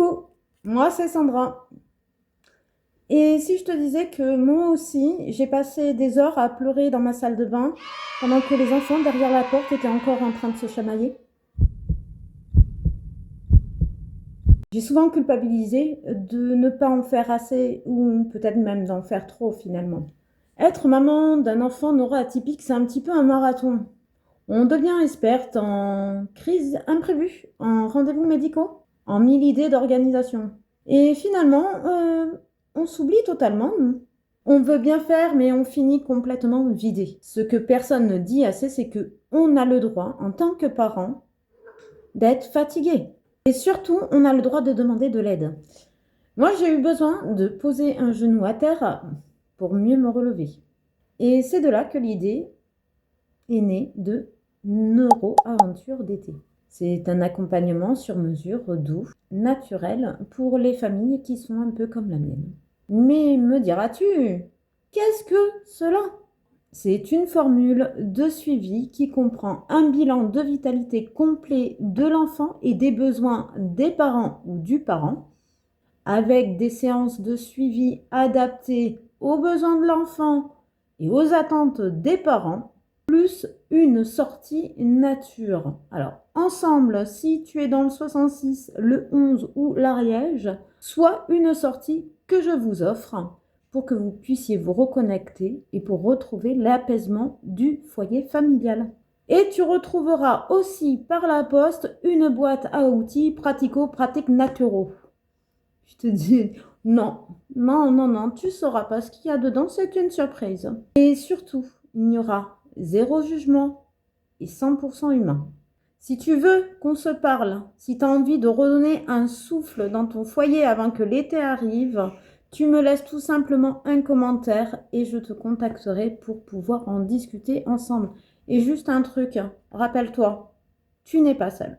Coucou, moi c'est Sandra. Et si je te disais que moi aussi, j'ai passé des heures à pleurer dans ma salle de bain pendant que les enfants derrière la porte étaient encore en train de se chamailler. J'ai souvent culpabilisé de ne pas en faire assez ou peut-être même d'en faire trop finalement. Être maman d'un enfant neuroatypique, c'est un petit peu un marathon. On devient experte en crise imprévue, en rendez-vous médicaux, en mille idées d'organisation. Et finalement, on s'oublie totalement. On veut bien faire, mais on finit complètement vidé. Ce que personne ne dit assez, c'est que on a le droit, en tant que parent, d'être fatigué. Et surtout, on a le droit de demander de l'aide. Moi, j'ai eu besoin de poser un genou à terre pour mieux me relever. Et c'est de là que l'idée est née de Neuro-Aventure d'été. C'est un accompagnement sur mesure doux, naturel, pour les familles qui sont un peu comme la mienne. Mais me diras-tu, qu'est-ce que cela? C'est une formule de suivi qui comprend un bilan de vitalité complet de l'enfant et des besoins des parents ou du parent, avec des séances de suivi adaptées aux besoins de l'enfant et aux attentes des parents, plus une sortie nature. Alors, ensemble, si tu es dans le 66, le 11 ou l'Ariège, soit une sortie que je vous offre pour que vous puissiez vous reconnecter et pour retrouver l'apaisement du foyer familial. Et tu retrouveras aussi par la poste une boîte à outils pratico-pratiques naturaux. Je te dis, non, non, non, non, tu sauras pas ce qu'il y a dedans, c'est une surprise. Et surtout, il n'y aura zéro jugement et 100% humain. Si tu veux qu'on se parle, si tu as envie de redonner un souffle dans ton foyer avant que l'été arrive, tu me laisses tout simplement un commentaire et je te contacterai pour pouvoir en discuter ensemble. Et juste un truc, rappelle-toi, tu n'es pas seul.